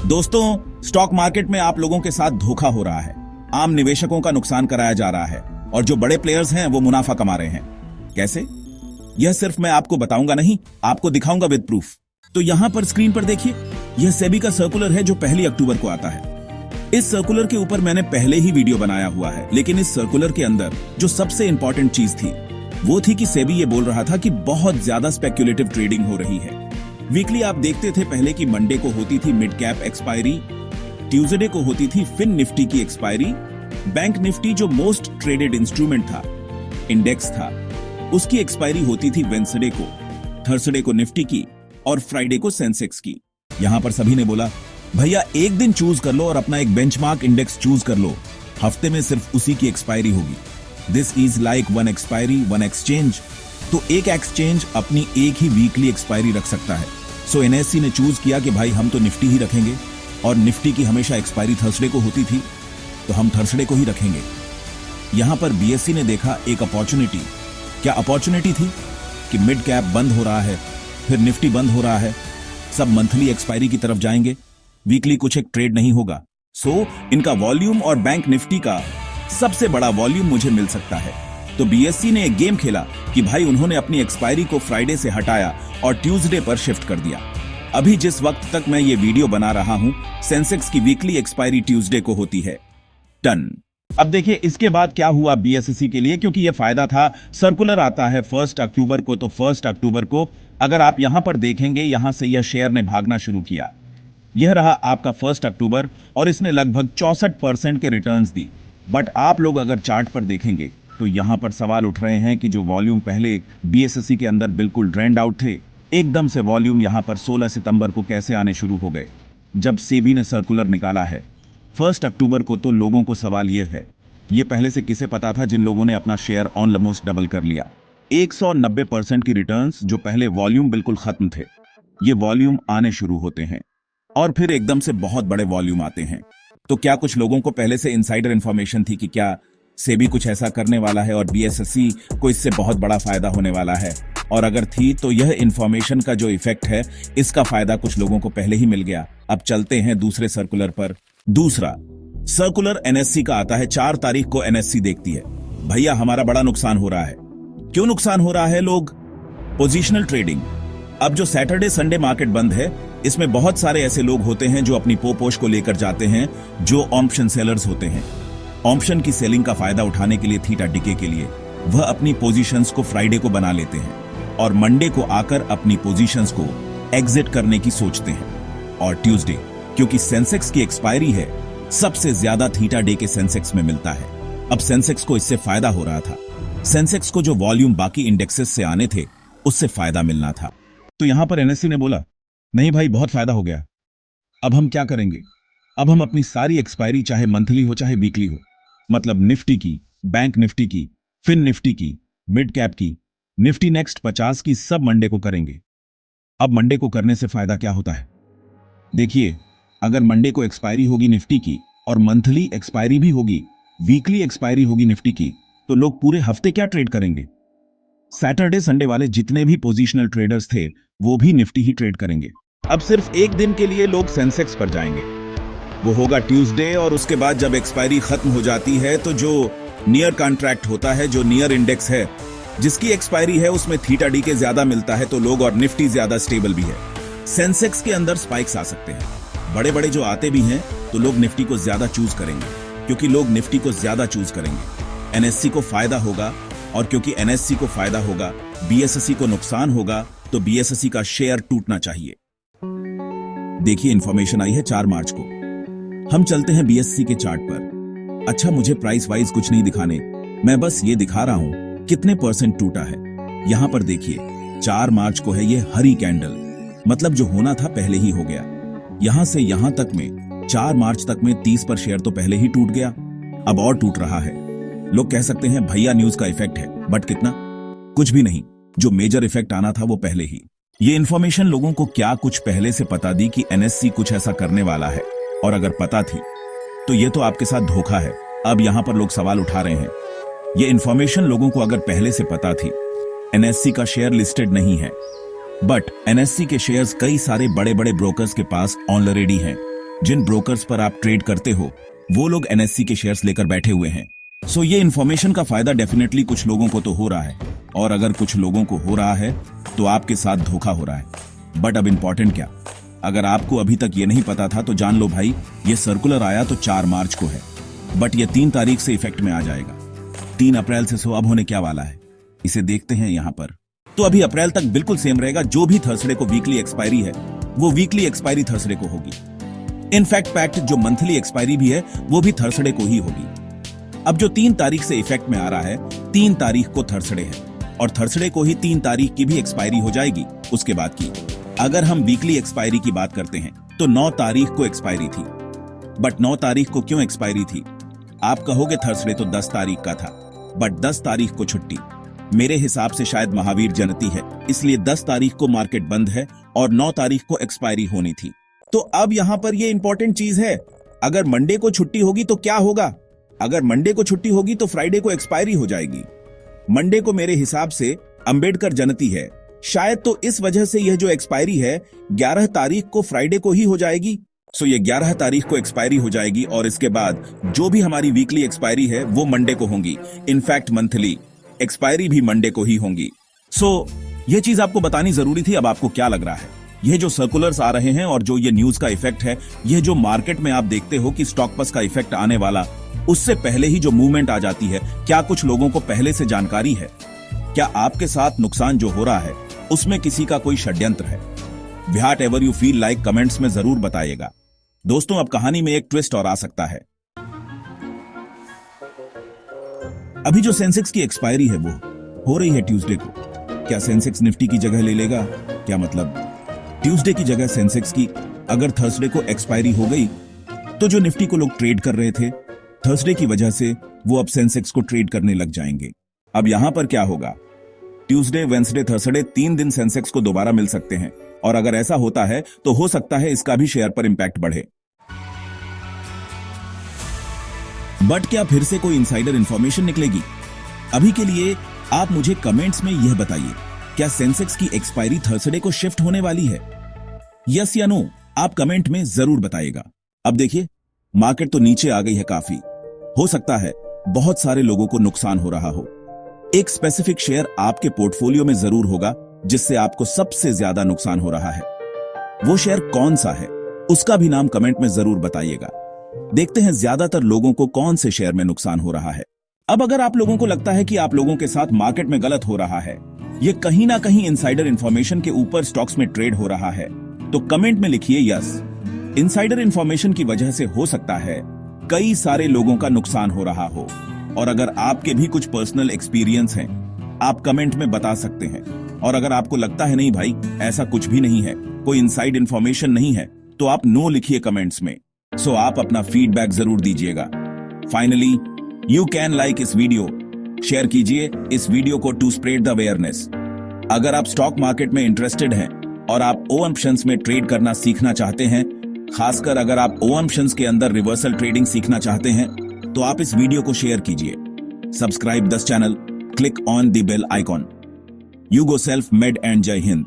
दोस्तों, stock market में आप लोगों के साथ धोखा हो रहा है। आम निवेशकों का नुकसान कराया जा रहा है और जो बड़े प्लेयर्स हैं वो मुनाफा कमा रहे हैं। कैसे? यह सिर्फ मैं आपको बताऊंगा नहीं, आपको दिखाऊंगा विद प्रूफ। तो यहां पर स्क्रीन पर देखिए, यह सेबी का सर्कुलर है जो 1 अक्टूबर को आता है। इस सर्कुलर के ऊपर मैंने पहले ही वीडियो बनाया हुआ है, लेकिन इस सर्कुलर के अंदर जो सबसे इंपॉर्टेंट चीज थी वो थी कि सेबी ये बोल रहा था कि बहुत ज्यादा स्पेक्युलेटिव ट्रेडिंग हो रही है। वीकली आप देखते थे पहले कि मंडे को होती थी मिड कैप एक्सपायरी, ट्यूसडे को होती थी फिन निफ्टी की एक्सपायरी, बैंक निफ्टी जो मोस्ट ट्रेडेड इंस्ट्रूमेंट था, इंडेक्स था, उसकी एक्सपायरी होती थी वेंसडे को, थर्सडे को निफ्टी की और फ्राइडे को सेंसेक्स की। यहां पर सभी ने बोला भैया एक दिन चूज कर लो और अपना एक बेंचमार्क इंडेक्स चूज कर लो, हफ्ते में सिर्फ उसी की एक्सपायरी होगी। This is like one expiry one exchange. तो एक एक्सचेंज अपनी एक ही वीकली एक्सपायरी रख सकता है। सो एनएससी ने चूज किया कि भाई हम तो निफ्टी ही रखेंगे और निफ्टी की हमेशा एक्सपायरी थर्सडे को होती थी तो हम थर्सडे को ही रखेंगे। यहां पर बीएससी ने देखा एक अपॉर्चुनिटी। क्या अपॉर्चुनिटी थी? कि मिड कैप बंद हो रहा है, फिर निफ्टी बंद हो रहा है, सब मंथली एक्सपायरी की तरफ जाएंगे, वीकली कुछ एक ट्रेड नहीं होगा। सो इनका वॉल्यूम और बैंक निफ्टी का सबसे बड़ा वॉल्यूम मुझे मिल सकता है। तो बीएससी ने एक गेम खेला कि भाई उन्होंने अपनी एक्सपायरी को फ्राइडे से हटाया और ट्यूसडे पर शिफ्ट कर दिया। अभी जिस वक्त तक मैं ये वीडियो बना रहा हूं, सेंसेक्स की वीकली एक्सपायरी ट्यूसडे को होती है। डन। अब देखिए इसके बाद क्या हुआ बीएससी के लिए, क्योंकि ये फायदा था। सर्कुलर आता है 1 अक्टूबर को, तो 1 अक्टूबर को अगर आप यहां पर देखेंगे, यहां से यह शेयर ने भागना शुरू किया। यह रहा आपका 1 अक्टूबर और इसने लगभग 64% के रिटर्न्स दी। बट आप लोग अगर चार्ट पर देखेंगे तो यहां पर सवाल उठ रहे हैं कि जो वॉल्यूम पहले बीएससी के अंदर बिल्कुल ड्रेंड आउट थे, एकदम से वॉल्यूम यहां पर 16 सितंबर को कैसे आने शुरू हो गए जब सेबी ने सर्कुलर निकाला है 1 अक्टूबर को। तो लोगों को सवाल यह है, ये पहले से किसे पता था? जिन लोगों ने अपना शेयर ऑलमोस्ट डबल कर लिया। 190% की रिटर्न्स जो पहले वॉल्यूम बिल्कुल खत्म थे, ये वॉल्यूम आने शुरू होते हैं और फिर एकदम से बहुत बड़े वॉल्यूम आते हैं। तो क्या कुछ लोगों को पहले से इनसाइडर इंफॉर्मेशन थी कि क्या सेबी कुछ ऐसा करने वाला है और बीएससी को इससे बहुत बड़ा फायदा होने वाला है? और अगर थी तो यह इंफॉर्मेशन का जो इफेक्ट है, इसका फायदा कुछ लोगों को पहले ही मिल गया। अब चलते हैं दूसरे सर्कुलर पर। दूसरा सर्कुलर एनएससी का आता है। 4 तारीख को एनएससी देखती है भैया हमारा बड़ा नुकसान हो रहा है। क्यों नुकसान हो रहा है? लोग पोजिशनल ट्रेडिंग। अब जो सैटरडे संडे मार्केट बंद है, इसमें बहुत सारे ऐसे लोग होते हैं जो अपनी पोपोश को लेकर जाते हैं, जो ऑप्शन सेलर्स होते हैं। ऑप्शन की सेलिंग का फायदा उठाने के लिए, थीटा डिके के लिए, वह अपनी पोजीशंस को फ्राइडे को बना लेते हैं और मंडे को आकर अपनी पोजीशंस को एग्जिट करने की सोचते हैं। और ट्यूसडे, क्योंकि सेंसेक्स की एक्सपायरी है, सबसे ज्यादा थीटा डे के सेंसेक्स में मिलता है। अब सेंसेक्स को इससे फायदा हो रहा था। सेंसेक्स को जो वॉल्यूम बाकी इंडेक्सेस से आने थे, उससे फायदा मिलना था। तो यहां पर एनएससी ने बोला नहीं भाई बहुत फायदा हो गया, अब हम क्या करेंगे? अब हम अपनी सारी एक्सपायरी, चाहे मंथली हो चाहे वीकली हो, मतलब निफ्टी की, बैंक निफ्टी की, फिन निफ्टी की, मिड कैप की, निफ्टी नेक्स्ट 50 की, सब मंडे को करेंगे। अब मंडे को करने से फायदा क्या होता है? देखिए, अगर मंडे को एक्सपायरी होगी निफ्टी की और मंथली एक्सपायरी भी होगी, वीकली एक्सपायरी होगी निफ्टी की, तो लोग पूरे हफ्ते क्या ट्रेड करेंगे? सैटरडे संडे वाले जितने भी पोजिशनल ट्रेडर्स थे वो भी निफ्टी ही ट्रेड करेंगे। अब सिर्फ एक दिन के लिए लोग सेंसेक्स पर जाएंगे, वो होगा ट्यूसडे, और उसके बाद जब एक्सपायरी खत्म हो जाती है तो जो नियर कॉन्ट्रैक्ट होता है, जो नियर इंडेक्स है जिसकी एक्सपायरी है, उसमें थीटा डी के ज्यादा मिलता है तो लोग, और निफ्टी ज्यादा स्टेबल भी है। सेंसेक्स के अंदर स्पाइक्स आ सकते हैं, बड़े बड़े जो आते भी हैं, तो लोग निफ्टी को ज्यादा चूज करेंगे क्योंकि लोग निफ्टी को ज्यादा चूज करेंगे। एनएससी को फायदा होगा और क्योंकि एनएससी को फायदा होगा, बीएससी को नुकसान होगा, तो बीएससी का शेयर टूटना चाहिए। देखिए इंफॉर्मेशन आई है 4 मार्च को। हम चलते हैं बीएससी के चार्ट पर। अच्छा, मुझे प्राइस वाइज कुछ नहीं दिखाने, मैं बस ये दिखा रहा हूं कितने परसेंट टूटा है। यहां पर देखिए 4 मार्च को है ये हरी कैंडल, मतलब जो होना था पहले ही हो गया। यहां से यहां तक में 4 मार्च तक में 30 पर शेयर तो पहले ही टूट गया, अब और टूट रहा है। लोग कह सकते हैं भैया न्यूज का इफेक्ट है, बट कितना? कुछ भी नहीं। जो मेजर इफेक्ट आना था वो पहले ही। ये इन्फॉर्मेशन लोगों को क्या कुछ पहले से पता दी कि एनएससी कुछ ऐसा करने वाला है? और अगर पता थी तो ये तो आपके साथ धोखा है। अब यहां पर लोग सवाल उठा रहे हैं, ये इन्फॉर्मेशन लोगों को अगर पहले से पता थी, एनएससी का शेयर लिस्टेड नहीं है, बट एनएससी के शेयर्स कई सारे बड़े बड़े ब्रोकर्स के पास ऑलरेडी हैं। जिन ब्रोकर्स पर आप ट्रेड करते हो वो लोग एनएससी के शेयर्स लेकर बैठे हुए हैं। सो ये इन्फॉर्मेशन का फायदा डेफिनेटली कुछ लोगों को तो हो रहा है, और अगर कुछ लोगों को हो रहा है तो आपके साथ धोखा हो रहा है। बट अब इंपॉर्टेंट क्या, अगर आपको अभी तक ये नहीं पता था तो जान लो भाई, ये सर्कुलर आया तो 4 मार्च को है, बट ये 3 तारीख से इफेक्ट में आ जाएगा। 3 अप्रैल से सो अब होने क्या वाला है, इसे देखते हैं यहां पर। तो अभी अप्रैल तक बिल्कुल सेम रहेगा, जो भी थर्सडे को वीकली एक्सपायरी है वो वीकली एक्सपायरी थर्सडे को होगी। इनफैक्ट पैक्ट जो मंथली एक्सपायरी भी है वो भी थर्सडे को ही होगी। अब जो 3 तारीख से इफेक्ट में आ रहा है, 3 तारीख को थर्सडे है और थर्सडे को ही 3 तारीख की भी एक्सपायरी हो जाएगी उसके बाद की। अगर हम वीकली एक्सपायरी की बात करते हैं तो 9 तारीख को एक्सपायरी थी। बट 9 तारीख को क्यों एक्सपायरी थी? आप कहोगे थर्सडे तो 10 तारीख का था, बट 10 तारीख को छुट्टी। मेरे हिसाब से शायद महावीर जयंती है, इसलिए 10 तारीख को मार्केट बंद है और 9 तारीख को एक्सपायरी होनी थी। तो अब यहां पर ये इंपॉर्टेंट चीज है, अगर मंडे को छुट्टी होगी तो क्या होगा? अगर मंडे को छुट्टी होगी तो फ्राइडे को एक्सपायरी हो जाएगी। मंडे को मेरे हिसाब से अंबेडकर जयंती है, शायद तो इस वजह से यह जो एक्सपायरी है 11 तारीख को फ्राइडे को ही हो जाएगी। सो ये 11 तारीख को एक्सपायरी हो जाएगी और इसके बाद जो भी हमारी वीकली एक्सपायरी है वो मंडे को होंगी। इनफैक्ट मंथली एक्सपायरी भी मंडे को ही होंगी। सो ये चीज आपको बतानी जरूरी थी। अब आपको क्या लग रहा है, ये जो सर्कुलर्स आ रहे हैं और जो ये न्यूज का इफेक्ट है, ये जो मार्केट में आप देखते हो कि स्टॉक पस का इफेक्ट आने वाला, उससे पहले ही जो मूवमेंट आ जाती है, क्या कुछ लोगों को पहले से जानकारी है? क्या आपके साथ नुकसान जो हो रहा है उसमें किसी का कोई षड्यंत्र है? What ever you feel like comments में जरूर बताइएगा। दोस्तों अब कहानी में एक ट्विस्ट और आ सकता है। अभी जो सेंसेक्स की एक्सपायरी है वो हो रही है ट्यूसडे को। क्या सेंसेक्स निफ्टी की जगह ले लेगा? क्या मतलब ट्यूसडे की जगह सेंसेक्स की अगर थर्सडे को एक्सपायरी हो गई तो जो निफ्टी को लोग ट्रेड कर रहे थे थर्सडे की वजह से वो अब सेंसेक्स को ट्रेड करने लग जाएंगे। अब यहां पर क्या होगा, ट्यूसडे, वेंसडे, थर्सडे 3 दिन सेंसेक्स को दोबारा मिल सकते हैं और अगर ऐसा होता है तो हो सकता है इसका भी शेयर पर इंपैक्ट बढ़े। बट क्या फिर से कोई इनसाइडर इंफॉर्मेशन निकलेगी? अभी के लिए आप मुझे कमेंट्स में यह बताइए, क्या सेंसेक्स की एक्सपायरी थर्सडे को शिफ्ट होने वाली है? यस या नो आप कमेंट में जरूर बताइएगा। अब देखिए मार्केट तो नीचे आ गई है काफी, हो सकता है बहुत सारे लोगों को नुकसान हो रहा हो। एक स्पेसिफिक शेयर आपके पोर्टफोलियो में जरूर होगा जिससे आपको सबसे ज्यादा नुकसान हो रहा है। वो शेयर कौन सा है उसका भी नाम कमेंट में जरूर बताइएगा। देखते हैं ज्यादातर लोगों को कौन से शेयर में नुकसान हो रहा है। अब अगर आप लोगों को लगता है कि आप लोगों के साथ मार्केट में गलत हो रहा है, ये कहीं ना कहीं इनसाइडर इंफॉर्मेशन के ऊपर स्टॉक्स में ट्रेड हो रहा है, तो कमेंट में लिखिए यस। इनसाइडर इंफॉर्मेशन की वजह से हो सकता है कई सारे लोगों का नुकसान हो रहा हो, और अगर आपके भी कुछ पर्सनल एक्सपीरियंस हैं आप कमेंट में बता सकते हैं। और अगर आपको लगता है नहीं भाई ऐसा कुछ भी नहीं है, कोई इनसाइड इंफॉर्मेशन नहीं है, तो आप नो लिखिए कमेंट्स में। सो आप अपना फीडबैक जरूर दीजिएगा। फाइनली यू कैन लाइक इस वीडियो, शेयर कीजिए इस वीडियो को टू स्प्रेड द अवेयरनेस। अगर आप स्टॉक मार्केट में इंटरेस्टेड हैं और आप ओएमशंस में ट्रेड करना सीखना चाहते हैं, खासकर अगर आप ओएमशंस के अंदर रिवर्सल ट्रेडिंग सीखना चाहते हैं, तो आप इस वीडियो को शेयर कीजिए। Subscribe this channel, click on the bell icon. You go self made and जय हिंद।